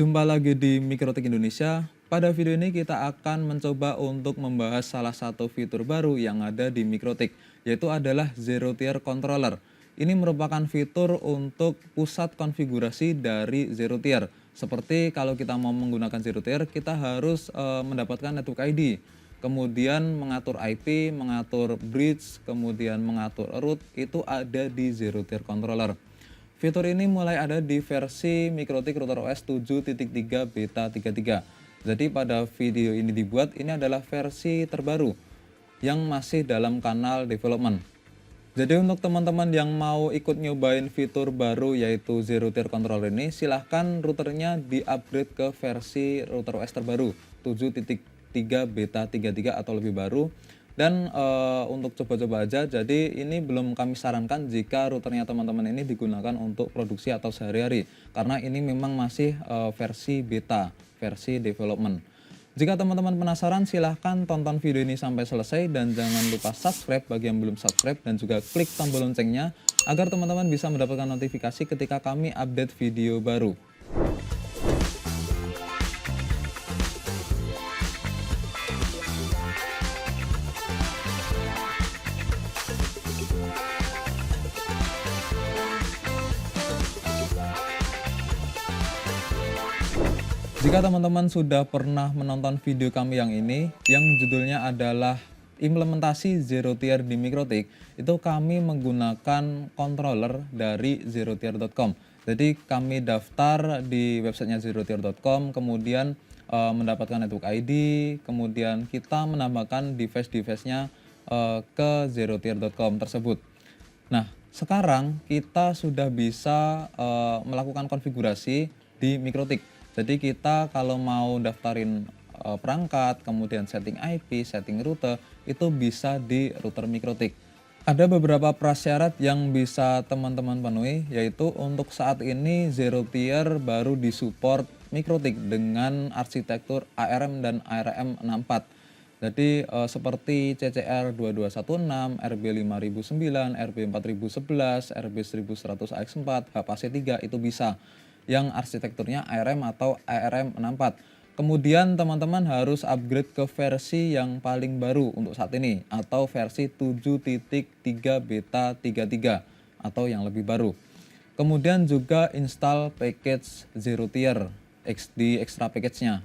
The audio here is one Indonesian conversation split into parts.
Jumpa lagi di Mikrotik Indonesia. Pada video ini kita akan mencoba untuk membahas salah satu fitur baru yang ada di Mikrotik, yaitu adalah Zero Tier Controller. Ini merupakan fitur untuk pusat konfigurasi dari Zero Tier. Seperti kalau kita mau menggunakan Zero Tier, kita harus mendapatkan network ID, kemudian mengatur IP, mengatur bridge, kemudian mengatur root, itu ada di Zero Tier Controller. Fitur ini mulai ada di versi Mikrotik Router OS 7.3 Beta 33. Jadi pada video ini dibuat, ini adalah versi terbaru yang masih dalam kanal development. Jadi untuk teman-teman yang mau ikut nyobain fitur baru yaitu Zero Tier Controller ini, silahkan routernya di-upgrade ke versi Router OS terbaru 7.3 Beta 33 atau lebih baru. Dan untuk coba-coba aja, jadi ini belum kami sarankan jika routernya teman-teman ini digunakan untuk produksi atau sehari-hari, karena ini memang masih versi beta, versi development. Jika teman-teman penasaran, silahkan tonton video ini sampai selesai dan jangan lupa subscribe bagi yang belum subscribe dan juga klik tombol loncengnya agar teman-teman bisa mendapatkan notifikasi ketika kami update video baru. Jika teman-teman sudah pernah menonton video kami yang ini, yang judulnya adalah implementasi Zero Tier di Mikrotik, itu kami menggunakan controller dari zerotier.com. Jadi kami daftar di websitenya zerotier.com, kemudian mendapatkan network ID, kemudian kita menambahkan device-device-nya ke zerotier.com tersebut. Nah, sekarang kita sudah bisa melakukan konfigurasi di Mikrotik. Jadi kita kalau mau daftarin perangkat, kemudian setting IP, setting rute, itu bisa di router Mikrotik. Ada beberapa prasyarat yang bisa teman-teman penuhi, yaitu untuk saat ini Zero Tier baru disupport Mikrotik dengan arsitektur ARM dan ARM64. Jadi seperti CCR 2216, RB5009, RB4011, RB1100AX4, HPC3 itu bisa, yang arsitekturnya ARM atau ARM64. Kemudian teman-teman harus upgrade ke versi yang paling baru untuk saat ini, atau versi 7.3 Beta 33 atau yang lebih baru. Kemudian juga install package Zero Tier di extra package-nya.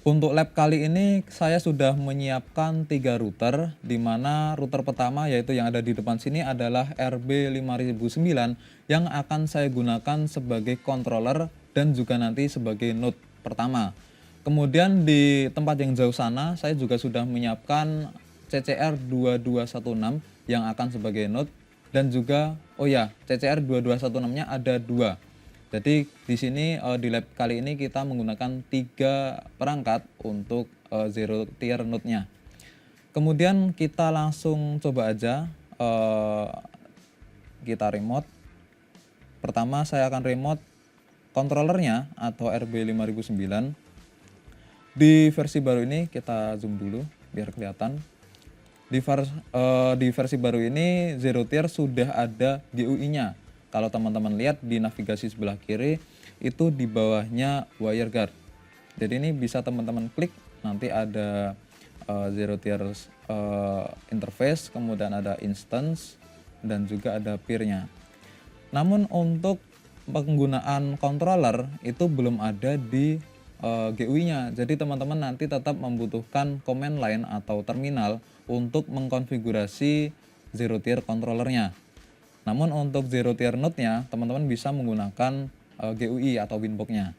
Untuk lab kali ini saya sudah menyiapkan 3 router, di mana router pertama yaitu yang ada di depan sini adalah RB5009 yang akan saya gunakan sebagai controller dan juga nanti sebagai node pertama. Kemudian di tempat yang jauh sana saya juga sudah menyiapkan CCR 2216 yang akan sebagai node, dan juga CCR 2216-nya ada 2. Jadi di sini di lab kali ini kita menggunakan 3 perangkat untuk Zero Tier node-nya. Kemudian kita langsung coba aja kita remote. Pertama saya akan remote controllernya atau RB5009. Di versi baru ini kita zoom dulu biar kelihatan. Di versi baru ini Zero Tier sudah ada GUI-nya. Kalau teman-teman lihat di navigasi sebelah kiri, itu di bawahnya WireGuard. Jadi ini bisa teman-teman klik, nanti ada Zero Tier interface, kemudian ada instance, dan juga ada peer-nya. Namun untuk penggunaan controller itu belum ada di GUI-nya. Jadi teman-teman nanti tetap membutuhkan command line atau terminal untuk mengkonfigurasi Zero Tier controller-nya. Namun untuk Zero Tier node-nya, teman-teman bisa menggunakan GUI atau Winbox-nya.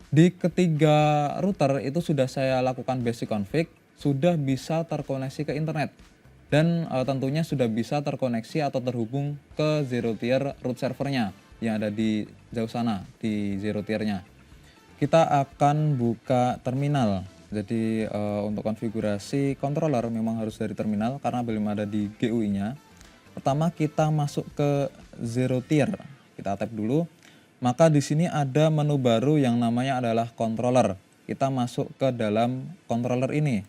Di ketiga router itu sudah saya lakukan basic config, sudah bisa terkoneksi ke internet. Dan tentunya sudah bisa terkoneksi atau terhubung ke Zero Tier root servernya yang ada di jauh sana, di Zero Tier-nya. Kita akan buka terminal. Jadi untuk konfigurasi controller memang harus dari terminal karena belum ada di GUI-nya. Pertama kita masuk ke Zero Tier, kita tap dulu. Maka di sini ada menu baru yang namanya adalah controller. Kita masuk ke dalam controller ini.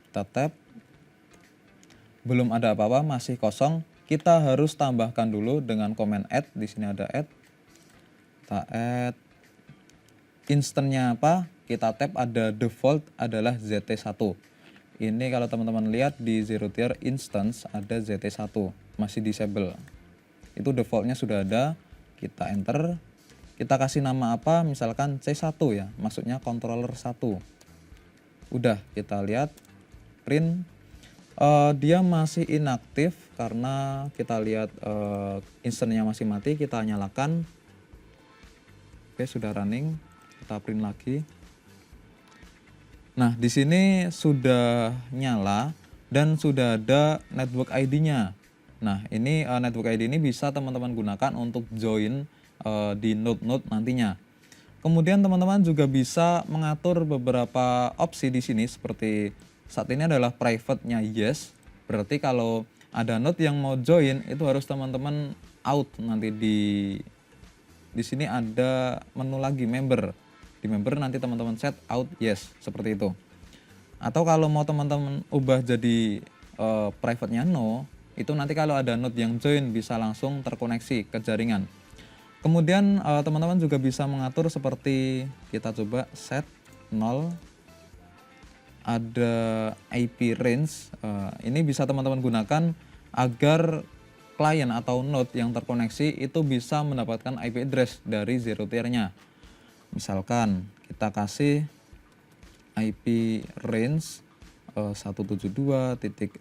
Kita tap. Belum ada apa-apa, masih kosong. Kita harus tambahkan dulu dengan command add. Di sini ada add. kita add instance-nya apa, kita tap ada default adalah ZT1. Ini kalau teman-teman lihat di zero tier instance ada ZT1 masih disable, itu defaultnya sudah ada. Kita enter, kita kasih nama apa, misalkan C1 ya, maksudnya controller 1. Udah, kita lihat print, dia masih inaktif karena kita lihat instance-nya masih mati. Kita nyalakan, oke sudah running, kita print lagi. Nah, di sini sudah nyala dan sudah ada network ID-nya. Nah, ini network ID ini bisa teman-teman gunakan untuk join di node-node nantinya. Kemudian teman-teman juga bisa mengatur beberapa opsi di sini, seperti saat ini adalah private-nya yes. Berarti kalau ada node yang mau join itu harus teman-teman out. Nanti di sini ada menu lagi member. Di member nanti teman-teman set out yes, seperti itu. Atau kalau mau teman-teman ubah jadi private-nya no, itu nanti kalau ada node yang join bisa langsung terkoneksi ke jaringan. Kemudian teman-teman juga bisa mengatur seperti kita coba set 0, ada IP range. Ini bisa teman-teman gunakan agar klien atau node yang terkoneksi itu bisa mendapatkan IP address dari zero tier-nya. Misalkan kita kasih IP range 172.16.1.1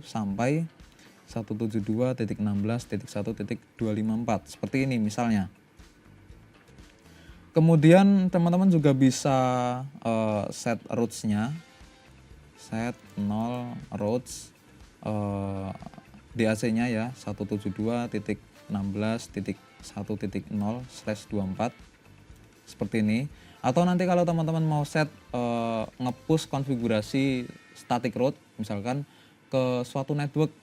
sampai 172.16.1.254 seperti ini misalnya. Kemudian teman-teman juga bisa set routes-nya, set 0 routes DAC-nya ya 172.16.1.0/24 seperti ini. Atau nanti kalau teman-teman mau set nge-push konfigurasi static route misalkan ke suatu network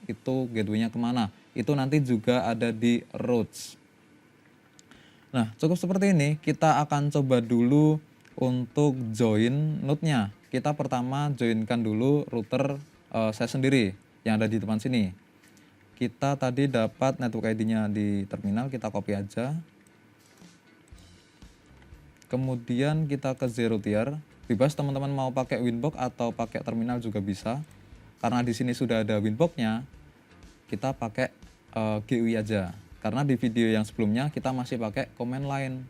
itu gateway-nya kemana, itu nanti juga ada di routes. Nah, cukup seperti ini. Kita akan coba dulu untuk join node-nya. Kita pertama joinkan dulu router saya sendiri yang ada di depan sini. Kita tadi dapat network ID-nya di terminal, kita copy aja. Kemudian kita ke zero tier. Bebas teman-teman mau pakai Winbox atau pakai terminal juga bisa. Karena di sini sudah ada Winbox-nya, kita pakai GUI aja. Karena di video yang sebelumnya kita masih pakai command line.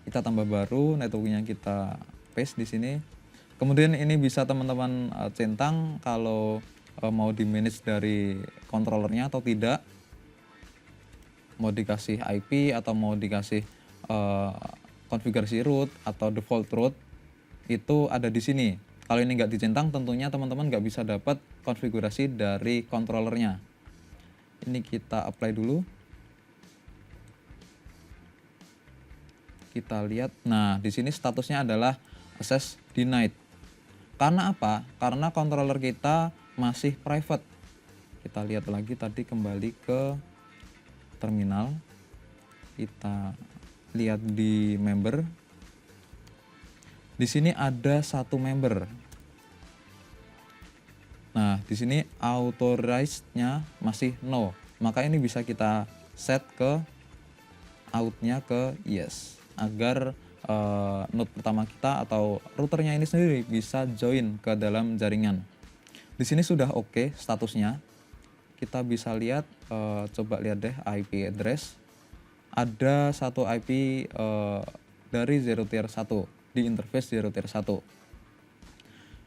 Kita tambah baru, network-nya kita paste di sini. Kemudian ini bisa teman-teman centang kalau mau di manage dari controllernya atau tidak. Mau dikasih IP atau mau dikasih konfigurasi root atau default root, itu ada di sini. Kalau ini nggak dicentang, tentunya teman-teman nggak bisa dapat konfigurasi dari controllernya. Ini kita apply dulu. Kita lihat, nah di sini statusnya adalah access denied. Karena apa? Karena controller kita masih private. Kita lihat lagi tadi, kembali ke terminal. Kita lihat di member. Di sini ada satu member. Nah, di sini authorized-nya masih no. Maka ini bisa kita set ke out-nya ke yes, agar node pertama kita atau routernya ini sendiri bisa join ke dalam jaringan. Di sini sudah oke statusnya. Kita bisa lihat, coba lihat deh IP address. Ada satu IP dari zero tier 1 di interface zero tier 1.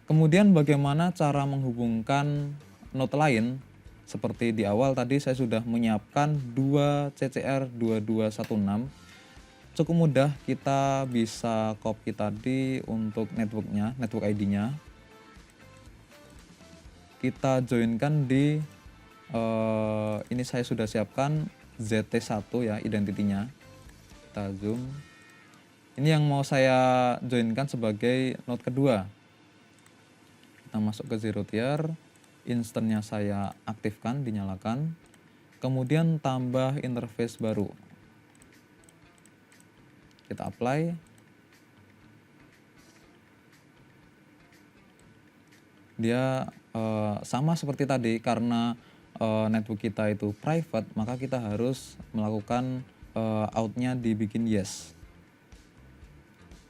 Kemudian bagaimana cara menghubungkan node lain? Seperti di awal tadi saya sudah menyiapkan 2 CCR 2216. Cukup mudah, kita bisa copy tadi untuk networknya, network ID-nya. Kita joinkan di ini saya sudah siapkan ZT1 ya, identitinya. Kita zoom. Ini yang mau saya joinkan sebagai node kedua. Kita masuk ke zero tier, instance-nya saya aktifkan, dinyalakan. Kemudian tambah interface baru. Kita apply. Dia sama seperti tadi, karena network kita itu private, maka kita harus melakukan outnya dibikin yes.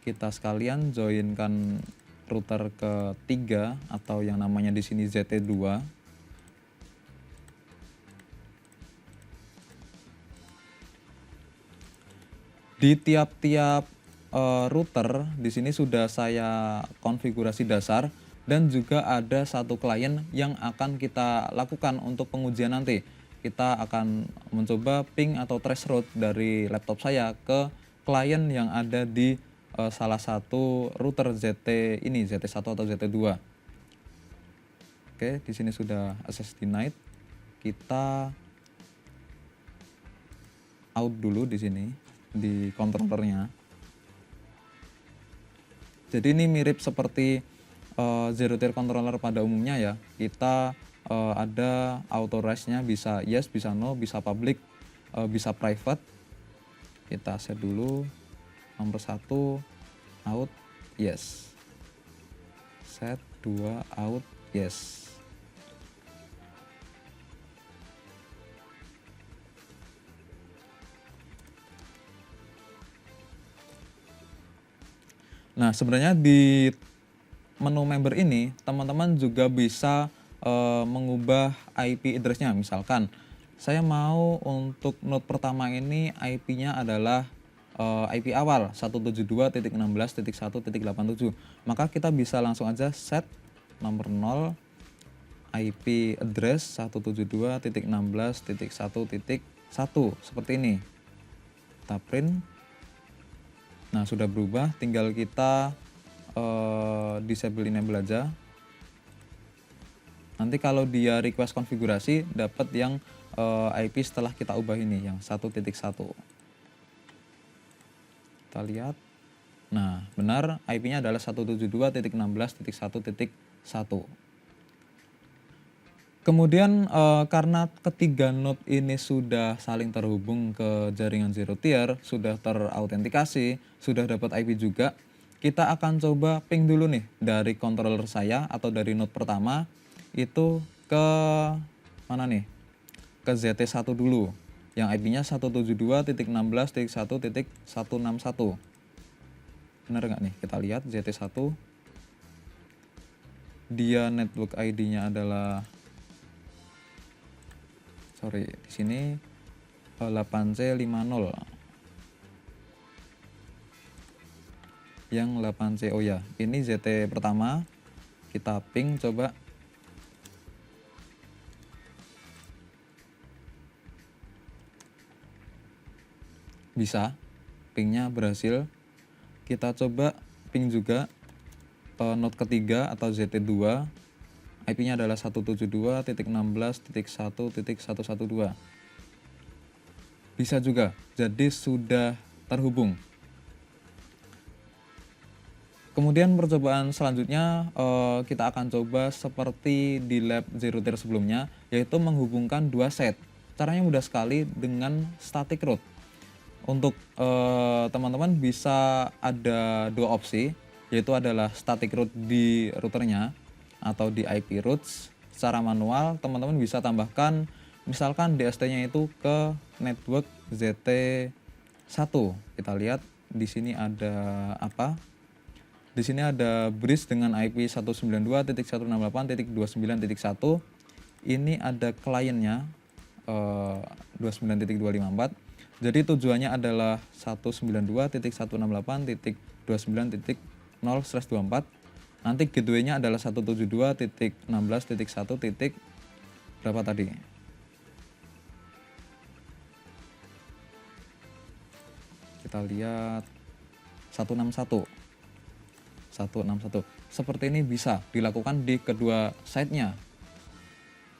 Kita sekalian joinkan router ketiga atau yang namanya di sini ZT2. Di tiap-tiap router di sini sudah saya konfigurasi dasar dan juga ada satu klien yang akan kita lakukan untuk pengujian nanti. Kita akan mencoba ping atau traceroute dari laptop saya ke klien yang ada di salah satu router ZT ini, ZT1 atau ZT2. Oke, di sini sudah access denied. Kita out dulu di sini di controllernya. Jadi ini mirip seperti zero tier controller pada umumnya ya. Kita ada authorize-nya, bisa yes, bisa no, bisa public, bisa private. Kita set dulu nomor 1 out yes. Set 2 out yes. Nah, sebenarnya di menu member ini teman-teman juga bisa mengubah IP address-nya. Misalkan saya mau untuk node pertama ini IP-nya adalah IP awal 172.16.1.87, maka kita bisa langsung aja set nomor 0 IP address 172.16.1.1 seperti ini. Kita print. Nah, sudah berubah, tinggal kita disable enable aja. Nanti kalau dia request konfigurasi dapat yang IP setelah kita ubah ini yang 1.1. Kita lihat. Nah, benar IP-nya adalah 172.16.1.1. Kemudian karena ketiga node ini sudah saling terhubung ke jaringan zero tier, sudah terautentikasi, sudah dapat IP juga, kita akan coba ping dulu nih dari controller saya atau dari node pertama itu ke mana nih? Ke ZT1 dulu yang IP-nya 172.16.1.161. Benar nggak nih? Kita lihat ZT1. Dia network ID-nya adalah di sini 8C50. Yang 8C, oh ya, ini ZT pertama. Kita ping coba. Bisa, pingnya berhasil. Kita coba ping juga node ketiga atau ZT2. IP-nya adalah 172.16.1.112. Bisa juga, jadi sudah terhubung. Kemudian percobaan selanjutnya kita akan coba seperti di lab zero tier sebelumnya, yaitu menghubungkan dua set. Caranya mudah sekali dengan static route. Untuk teman-teman bisa ada dua opsi, yaitu adalah static route di routernya atau di IP routes. Secara manual teman-teman bisa tambahkan misalkan DST-nya itu ke network ZT1. Kita lihat di sini ada apa? Di sini ada bridge dengan IP 192.168.29.1. Ini ada kliennya 29.254. Jadi tujuannya adalah 192.168.29.0/24. Nanti gateway-nya adalah 172.16.1. Berapa tadi? Kita lihat 161. Seperti ini bisa dilakukan di kedua side-nya.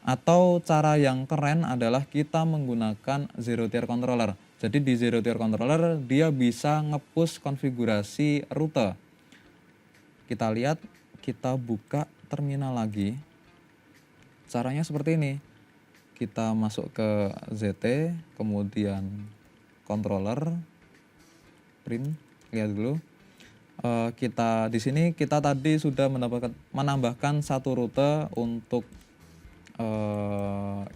Atau cara yang keren adalah kita menggunakan zero tier controller. Jadi di zero tier controller dia bisa nge-push konfigurasi rute. Kita lihat, kita buka terminal lagi. Caranya seperti ini. Kita masuk ke ZT, kemudian controller, print, lihat dulu. Kita di sini kita tadi sudah menambahkan satu rute untuk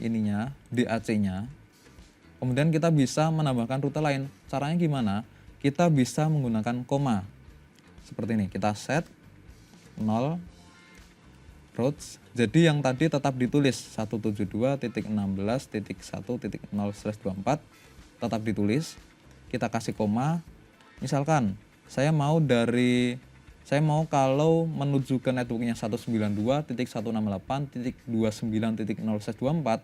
ininya, DAC-nya. Kemudian kita bisa menambahkan rute lain. Caranya gimana? Kita bisa menggunakan koma. Seperti ini, kita set 0 routes. Jadi yang tadi tetap ditulis 172.16.1.0/24 tetap ditulis. Kita kasih koma. Misalkan saya mau kalau menuju ke networknya 192.168.29.0/24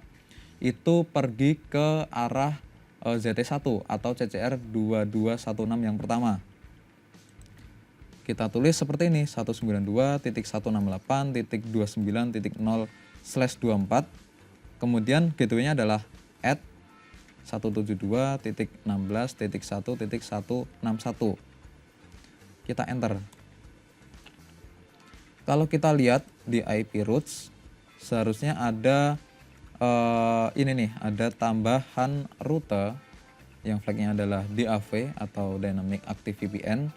itu pergi ke arah ZT1 atau CCR 2216 yang pertama. Kita tulis seperti ini, 192.168.29.0/24. Kemudian gateway-nya adalah at 172.16.1.161. Kita enter. Kalau kita lihat di IP routes, seharusnya ada ini nih, ada tambahan rute yang flagnya adalah DAV atau Dynamic Active VPN.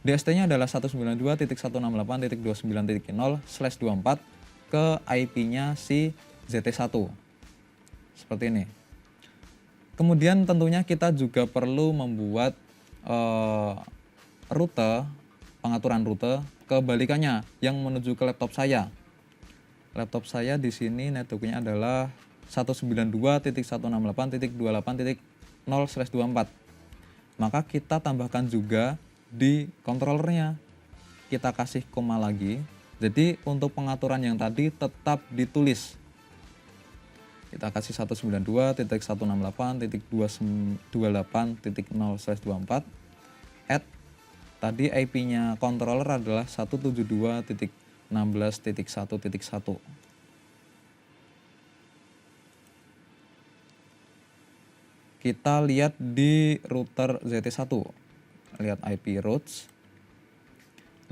DST-nya adalah 192.168.29.0/24 ke IP-nya si ZT1. Seperti ini. Kemudian tentunya kita juga perlu membuat pengaturan rute kebalikannya yang menuju ke laptop saya. Laptop saya di sini networknya adalah 192.168.28.0/24. Maka kita tambahkan juga di controllernya, kita kasih koma lagi. Jadi untuk pengaturan yang tadi tetap ditulis. Kita kasih 192.168.28.0/24 at tadi IP-nya controller adalah 172.16.1.1. Kita lihat di router ZT1. Lihat IP routes.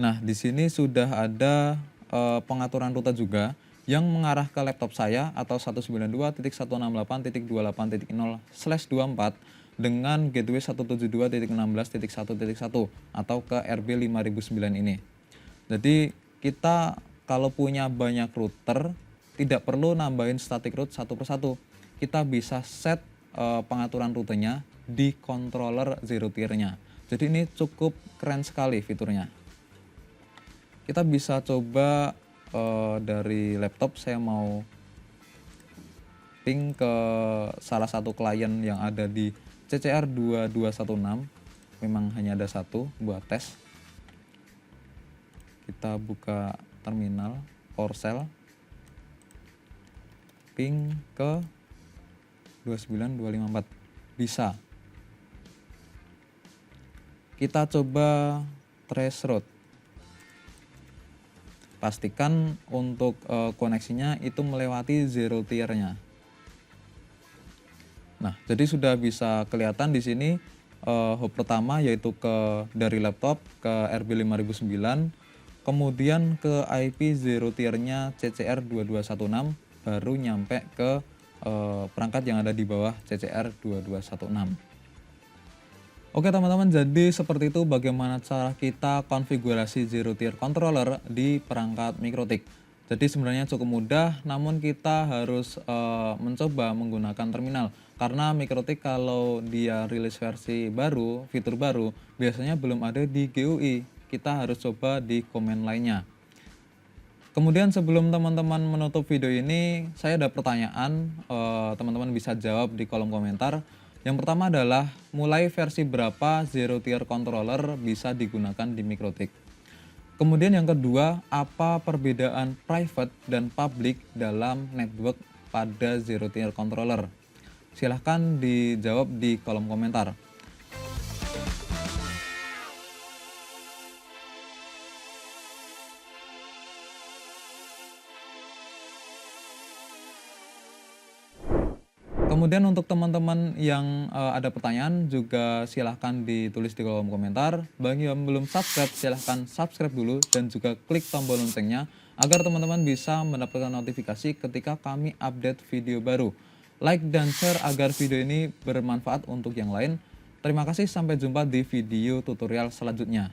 Nah, di sini sudah ada pengaturan rute juga yang mengarah ke laptop saya atau 192.168.28.0/24 dengan gateway 172.16.1.1 atau ke RB5009 ini. Jadi kita kalau punya banyak router tidak perlu nambahin static route satu persatu. Kita bisa set pengaturan rutenya di controller zero tier-nya. Jadi ini cukup keren sekali fiturnya. Kita bisa coba dari laptop, saya mau ping ke salah satu klien yang ada di CCR 2216. Memang hanya ada satu buat tes. Kita buka terminal PowerShell, ping ke 29254. Bisa. Kita coba trace route. Pastikan untuk koneksinya itu melewati zero tier-nya. Nah, jadi sudah bisa kelihatan di sini hub pertama yaitu dari laptop ke RB5009, kemudian ke IP zero tier-nya CCR 2216, baru nyampe ke perangkat yang ada di bawah CCR 2216. Oke teman-teman, jadi seperti itu bagaimana cara kita konfigurasi zero tier controller di perangkat Mikrotik. Jadi sebenarnya cukup mudah, namun kita harus mencoba menggunakan terminal. Karena Mikrotik kalau dia rilis versi baru, fitur baru, biasanya belum ada di GUI. Kita harus coba di komen lainnya. Kemudian sebelum teman-teman menutup video ini, saya ada pertanyaan, teman-teman bisa jawab di kolom komentar. Yang pertama adalah, mulai versi berapa zero tier controller bisa digunakan di Mikrotik? Kemudian yang kedua, apa perbedaan private dan public dalam network pada zero tier controller? Silahkan dijawab di kolom komentar. Kemudian untuk teman-teman yang ada pertanyaan juga silahkan ditulis di kolom komentar. Bagi yang belum subscribe silahkan subscribe dulu dan juga klik tombol loncengnya agar teman-teman bisa mendapatkan notifikasi ketika kami update video baru. Like dan share agar video ini bermanfaat untuk yang lain. Terima kasih, sampai jumpa di video tutorial selanjutnya.